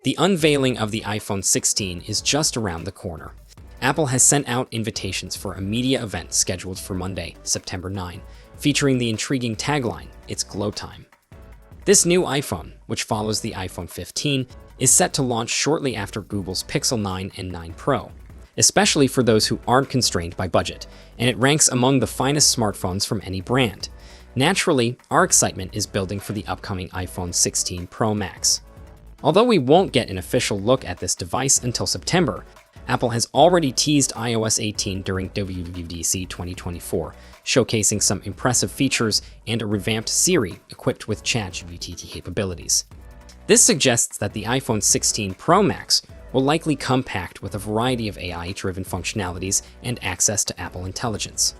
The unveiling of the iPhone 16 is just around the corner. Apple has sent out invitations for a media event scheduled for Monday, September 9, featuring the intriguing tagline, "It's Glowtime." This new iPhone, which follows the iPhone 15, is set to launch shortly after Google's Pixel 9 and 9 Pro, especially for those who aren't constrained by budget, and it ranks among the finest smartphones from any brand. Naturally, our excitement is building for the upcoming iPhone 16 Pro Max. Although we won't get an official look at this device until September, Apple has already teased iOS 18 during WWDC 2024, showcasing some impressive features and a revamped Siri equipped with ChatGPT capabilities. This suggests that the iPhone 16 Pro Max will likely come packed with a variety of AI-driven functionalities and access to Apple Intelligence.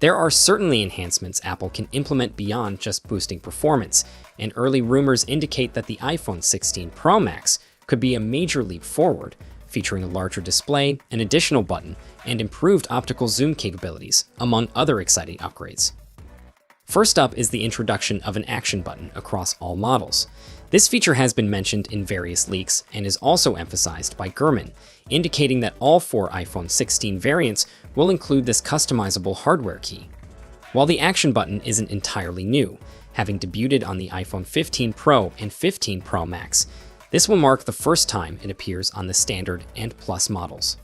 There are certainly enhancements Apple can implement beyond just boosting performance, and early rumors indicate that the iPhone 16 Pro Max could be a major leap forward, featuring a larger display, an additional button, and improved optical zoom capabilities, among other exciting upgrades. First up is the introduction of an action button across all models. This feature has been mentioned in various leaks and is also emphasized by Gurman, indicating that all 4 iPhone 16 variants will include this customizable hardware key. While the action button isn't entirely new, having debuted on the iPhone 15 Pro and 15 Pro Max, this will mark the first time it appears on the Standard and Plus models.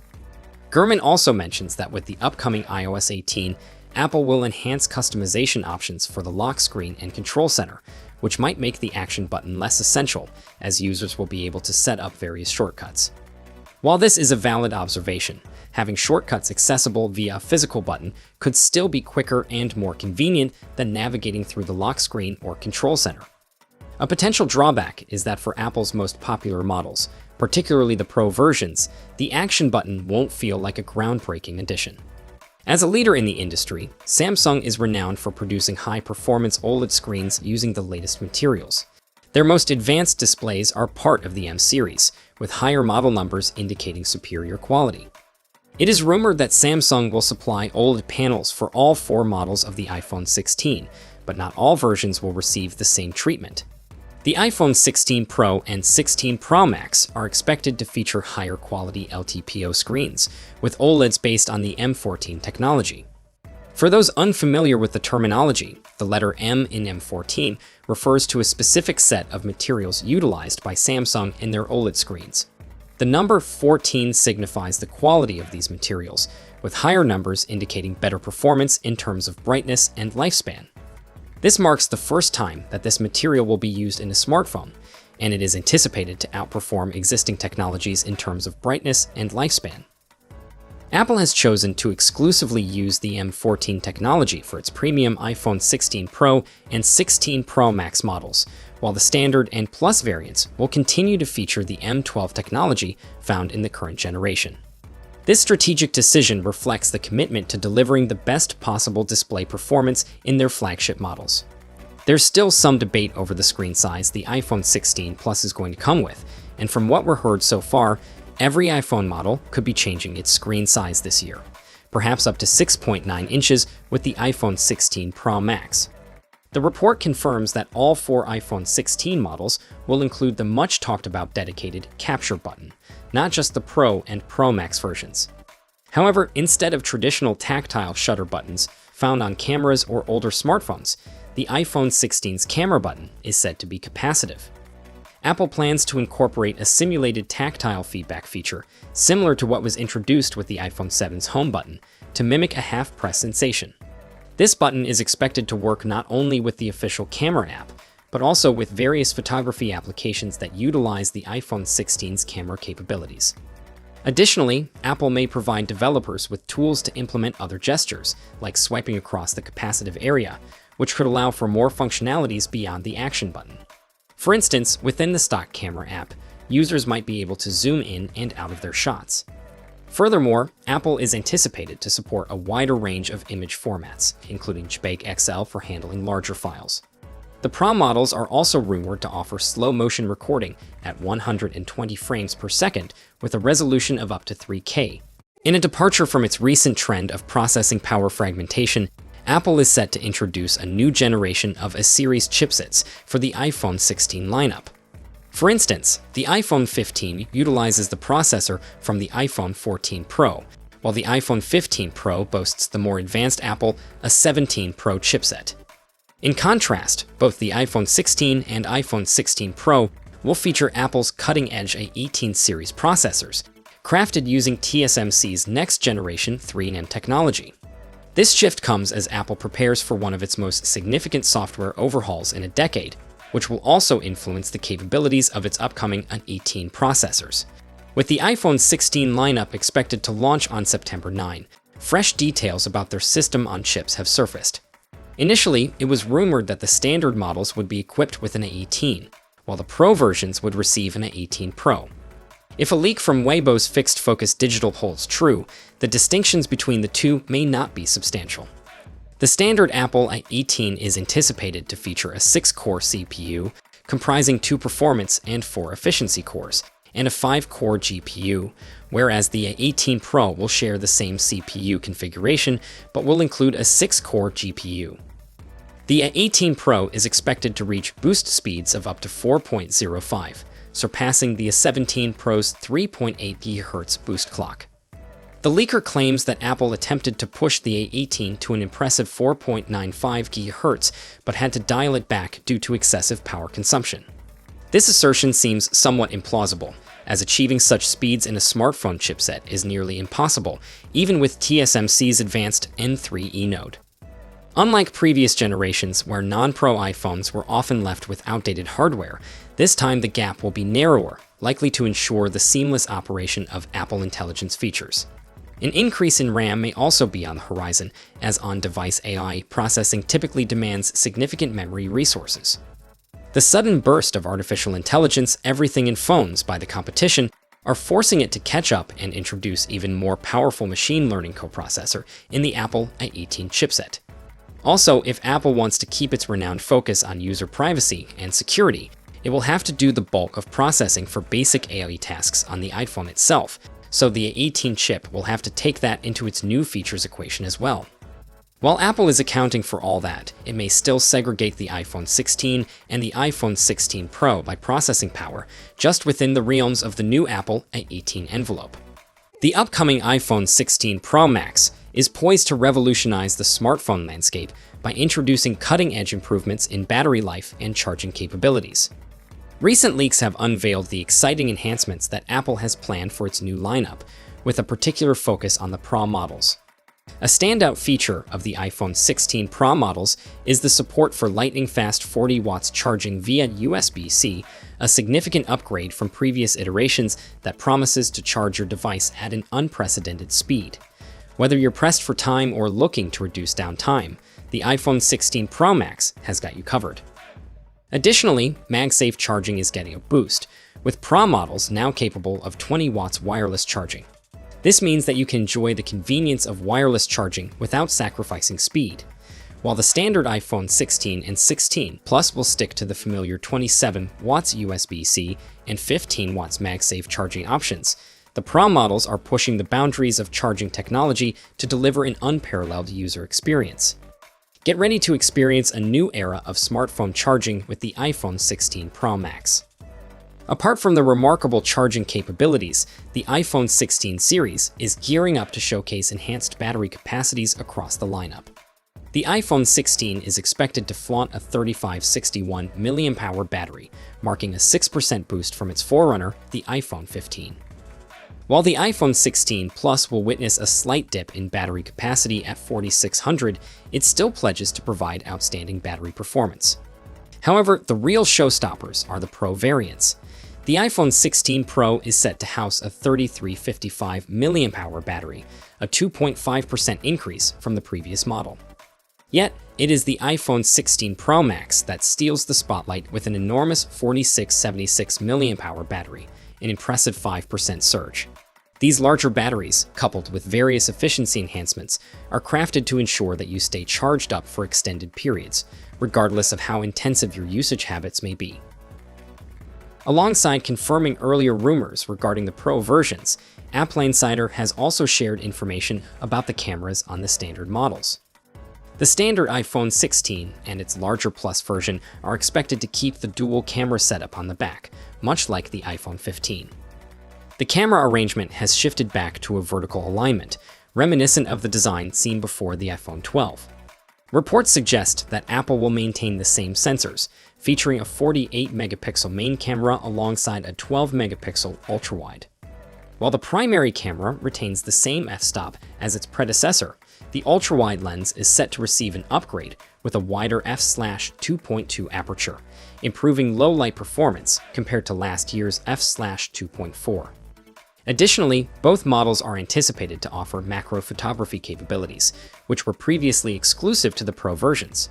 Gurman also mentions that with the upcoming iOS 18, Apple will enhance customization options for the lock screen and control center, which might make the action button less essential, as users will be able to set up various shortcuts. While this is a valid observation, having shortcuts accessible via a physical button could still be quicker and more convenient than navigating through the lock screen or control center. A potential drawback is that for Apple's most popular models, particularly the Pro versions, the action button won't feel like a groundbreaking addition. As a leader in the industry, Samsung is renowned for producing high-performance OLED screens using the latest materials. Their most advanced displays are part of the M series, with higher model numbers indicating superior quality. It is rumored that Samsung will supply OLED panels for all 4 models of the iPhone 16, but not all versions will receive the same treatment. The iPhone 16 Pro and 16 Pro Max are expected to feature higher quality LTPO screens, with OLEDs based on the M14 technology. For those unfamiliar with the terminology, the letter M in M14 refers to a specific set of materials utilized by Samsung in their OLED screens. The number 14 signifies the quality of these materials, with higher numbers indicating better performance in terms of brightness and lifespan. This marks the first time that this material will be used in a smartphone, and it is anticipated to outperform existing technologies in terms of brightness and lifespan. Apple has chosen to exclusively use the M14 technology for its premium iPhone 16 Pro and 16 Pro Max models, while the Standard and Plus variants will continue to feature the M12 technology found in the current generation. This strategic decision reflects the commitment to delivering the best possible display performance in their flagship models. There's still some debate over the screen size the iPhone 16 Plus is going to come with, and from what we're heard so far, every iPhone model could be changing its screen size this year, perhaps up to 6.9 inches with the iPhone 16 Pro Max. The report confirms that all 4 iPhone 16 models will include the much-talked-about dedicated capture button, not just the Pro and Pro Max versions. However, instead of traditional tactile shutter buttons found on cameras or older smartphones, the iPhone 16's camera button is said to be capacitive. Apple plans to incorporate a simulated tactile feedback feature, similar to what was introduced with the iPhone 7's home button, to mimic a half-press sensation. This button is expected to work not only with the official camera app, but also with various photography applications that utilize the iPhone 16's camera capabilities. Additionally, Apple may provide developers with tools to implement other gestures, like swiping across the capacitive area, which could allow for more functionalities beyond the action button. For instance, within the stock camera app, users might be able to zoom in and out of their shots. Furthermore, Apple is anticipated to support a wider range of image formats, including JPEG XL for handling larger files. The Pro models are also rumored to offer slow-motion recording at 120 frames per second with a resolution of up to 3K. In a departure from its recent trend of processing power fragmentation, Apple is set to introduce a new generation of A-series chipsets for the iPhone 16 lineup. For instance, the iPhone 15 utilizes the processor from the iPhone 14 Pro, while the iPhone 15 Pro boasts the more advanced Apple A17 Pro chipset. In contrast, both the iPhone 16 and iPhone 16 Pro will feature Apple's cutting-edge A18 series processors, crafted using TSMC's next-generation 3nm technology. This shift comes as Apple prepares for one of its most significant software overhauls in a decade, which will also influence the capabilities of its upcoming A18 processors. With the iPhone 16 lineup expected to launch on September 9, fresh details about their system on chips have surfaced. Initially, it was rumored that the standard models would be equipped with an A18, while the Pro versions would receive an A18 Pro. If a leak from Weibo's fixed-focus digital holds true, the distinctions between the two may not be substantial. The standard Apple A18 is anticipated to feature a 6-core CPU, comprising 2 performance and 4 efficiency cores, and a 5-core GPU, whereas the A18 Pro will share the same CPU configuration, but will include a 6-core GPU. The A18 Pro is expected to reach boost speeds of up to 4.05, surpassing the A17 Pro's 3.8 GHz boost clock. The leaker claims that Apple attempted to push the A18 to an impressive 4.95 GHz, but had to dial it back due to excessive power consumption. This assertion seems somewhat implausible, as achieving such speeds in a smartphone chipset is nearly impossible, even with TSMC's advanced N3E node. Unlike previous generations where non-Pro iPhones were often left with outdated hardware, this time the gap will be narrower, likely to ensure the seamless operation of Apple Intelligence features. An increase in RAM may also be on the horizon, as on-device AI processing typically demands significant memory resources. The sudden burst of artificial intelligence, everything in phones by the competition, are forcing it to catch up and introduce even more powerful machine learning coprocessor in the Apple A18 chipset. Also, if Apple wants to keep its renowned focus on user privacy and security, it will have to do the bulk of processing for basic AI tasks on the iPhone itself, so the A18 chip will have to take that into its new features equation as well. While Apple is accounting for all that, it may still segregate the iPhone 16 and the iPhone 16 Pro by processing power, just within the realms of the new Apple A18 envelope. The upcoming iPhone 16 Pro Max is poised to revolutionize the smartphone landscape by introducing cutting-edge improvements in battery life and charging capabilities. Recent leaks have unveiled the exciting enhancements that Apple has planned for its new lineup, with a particular focus on the Pro models. A standout feature of the iPhone 16 Pro models is the support for lightning-fast 40 watts charging via USB-C, a significant upgrade from previous iterations that promises to charge your device at an unprecedented speed. Whether you're pressed for time or looking to reduce downtime, the iPhone 16 Pro Max has got you covered. Additionally, MagSafe charging is getting a boost, with Pro models now capable of 20 watts wireless charging. This means that you can enjoy the convenience of wireless charging without sacrificing speed. While the standard iPhone 16 and 16 Plus will stick to the familiar 27 watts USB-C and 15 watts MagSafe charging options, the Pro models are pushing the boundaries of charging technology to deliver an unparalleled user experience. Get ready to experience a new era of smartphone charging with the iPhone 16 Pro Max. Apart from the remarkable charging capabilities, the iPhone 16 series is gearing up to showcase enhanced battery capacities across the lineup. The iPhone 16 is expected to flaunt a 3561 mAh battery, marking a 6% boost from its forerunner, the iPhone 15. While the iPhone 16 Plus will witness a slight dip in battery capacity at 4600, it still pledges to provide outstanding battery performance. However, the real showstoppers are the Pro variants. The iPhone 16 Pro is set to house a 3355 mAh battery, a 2.5% increase from the previous model. Yet, it is the iPhone 16 Pro Max that steals the spotlight with an enormous 4676 mAh battery, an impressive 5% surge. These larger batteries, coupled with various efficiency enhancements, are crafted to ensure that you stay charged up for extended periods, regardless of how intensive your usage habits may be. Alongside confirming earlier rumors regarding the Pro versions, Apple Insider has also shared information about the cameras on the standard models. The standard iPhone 16 and its larger Plus version are expected to keep the dual camera setup on the back, much like the iPhone 15. The camera arrangement has shifted back to a vertical alignment, reminiscent of the design seen before the iPhone 12. Reports suggest that Apple will maintain the same sensors, featuring a 48-megapixel main camera alongside a 12-megapixel ultrawide. While the primary camera retains the same f-stop as its predecessor, the ultrawide lens is set to receive an upgrade with a wider f/2.2 aperture, improving low-light performance compared to last year's f/2.4. Additionally, both models are anticipated to offer macro photography capabilities, which were previously exclusive to the Pro versions.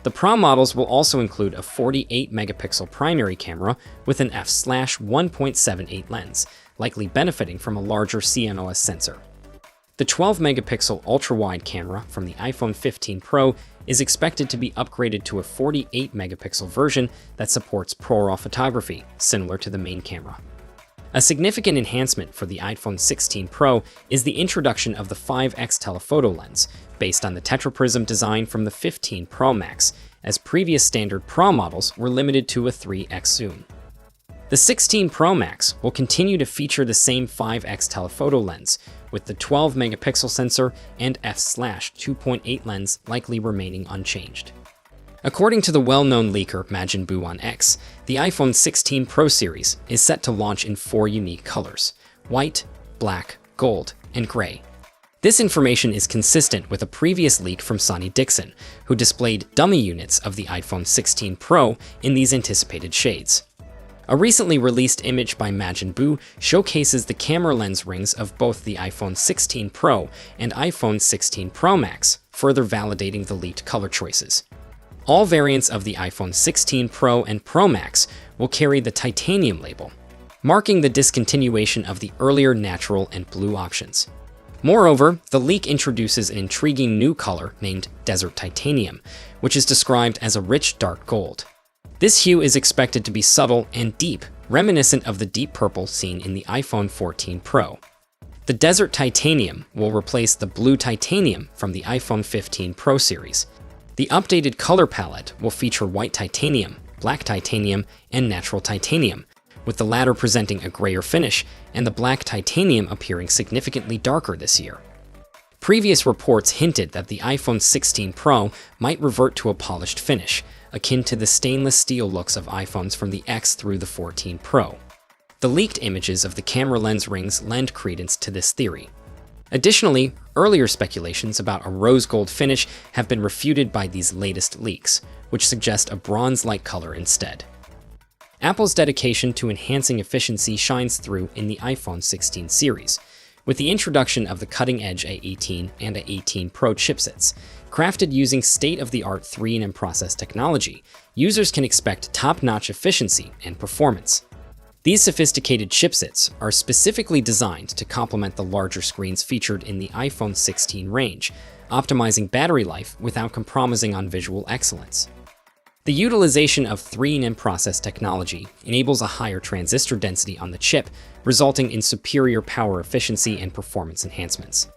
The Pro models will also include a 48-megapixel primary camera with an f/1.78 lens, likely benefiting from a larger CMOS sensor. The 12-megapixel ultra-wide camera from the iPhone 15 Pro is expected to be upgraded to a 48-megapixel version that supports ProRAW photography, similar to the main camera. A significant enhancement for the iPhone 16 Pro is the introduction of the 5x telephoto lens, based on the tetraprism design from the 15 Pro Max, as previous standard Pro models were limited to a 3x zoom. The 16 Pro Max will continue to feature the same 5x telephoto lens, with the 12-megapixel sensor and f/2.8 lens likely remaining unchanged. According to the well-known leaker Majin Buu on X, the iPhone 16 Pro series is set to launch in 4 unique colors: white, black, gold, and gray. This information is consistent with a previous leak from Sonny Dixon, who displayed dummy units of the iPhone 16 Pro in these anticipated shades. A recently released image by Majin Buu showcases the camera lens rings of both the iPhone 16 Pro and iPhone 16 Pro Max, further validating the leaked color choices. All variants of the iPhone 16 Pro and Pro Max will carry the titanium label, marking the discontinuation of the earlier natural and blue options. Moreover, the leak introduces an intriguing new color named Desert Titanium, which is described as a rich dark gold. This hue is expected to be subtle and deep, reminiscent of the deep purple seen in the iPhone 14 Pro. The Desert Titanium will replace the blue titanium from the iPhone 15 Pro series. The updated color palette will feature white titanium, black titanium, and natural titanium, with the latter presenting a grayer finish and the black titanium appearing significantly darker this year. Previous reports hinted that the iPhone 16 Pro might revert to a polished finish, akin to the stainless steel looks of iPhones from the X through the 14 Pro. The leaked images of the camera lens rings lend credence to this theory. Additionally, earlier speculations about a rose gold finish have been refuted by these latest leaks, which suggest a bronze-like color instead. Apple's dedication to enhancing efficiency shines through in the iPhone 16 series, with the introduction of the cutting-edge A18 and A18 Pro chipsets. Crafted using state-of-the-art 3nm process technology, users can expect top-notch efficiency and performance. These sophisticated chipsets are specifically designed to complement the larger screens featured in the iPhone 16 range, optimizing battery life without compromising on visual excellence. The utilization of 3nm process technology enables a higher transistor density on the chip, resulting in superior power efficiency and performance enhancements.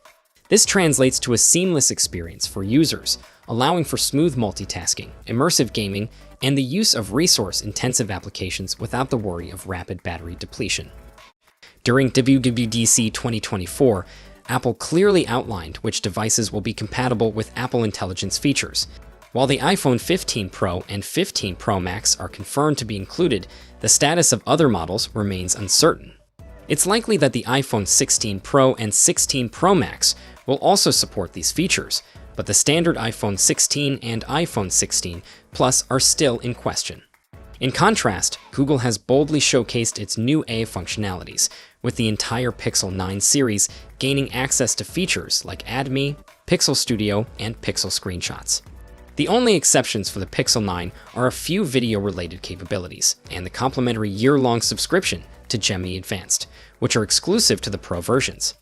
This translates to a seamless experience for users, allowing for smooth multitasking, immersive gaming, and the use of resource-intensive applications without the worry of rapid battery depletion. During WWDC 2024, Apple clearly outlined which devices will be compatible with Apple Intelligence features. While the iPhone 15 Pro and 15 Pro Max are confirmed to be included, the status of other models remains uncertain. It's likely that the iPhone 16 Pro and 16 Pro Max will also support these features, but the standard iPhone 16 and iPhone 16 Plus are still in question. In contrast, Google has boldly showcased its new AI functionalities, with the entire Pixel 9 series gaining access to features like Add Me, Pixel Studio, and Pixel Screenshots. The only exceptions for the Pixel 9 are a few video-related capabilities and the complimentary year-long subscription to Gemini Advanced, which are exclusive to the Pro versions.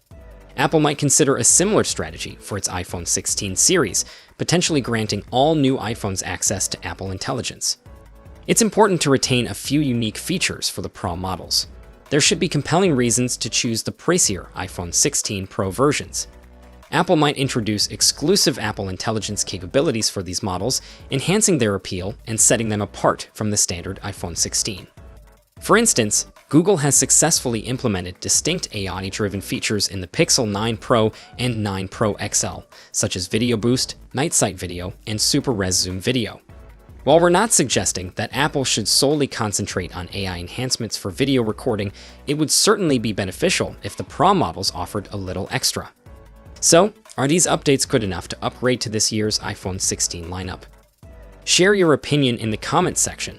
Apple might consider a similar strategy for its iPhone 16 series, potentially granting all new iPhones access to Apple Intelligence. It's important to retain a few unique features for the Pro models. There should be compelling reasons to choose the pricier iPhone 16 Pro versions. Apple might introduce exclusive Apple Intelligence capabilities for these models, enhancing their appeal and setting them apart from the standard iPhone 16. For instance, Google has successfully implemented distinct AI-driven features in the Pixel 9 Pro and 9 Pro XL, such as Video Boost, Night Sight Video, and Super Res Zoom Video. While we're not suggesting that Apple should solely concentrate on AI enhancements for video recording, it would certainly be beneficial if the Pro models offered a little extra. So, are these updates good enough to upgrade to this year's iPhone 16 lineup? Share your opinion in the comments section.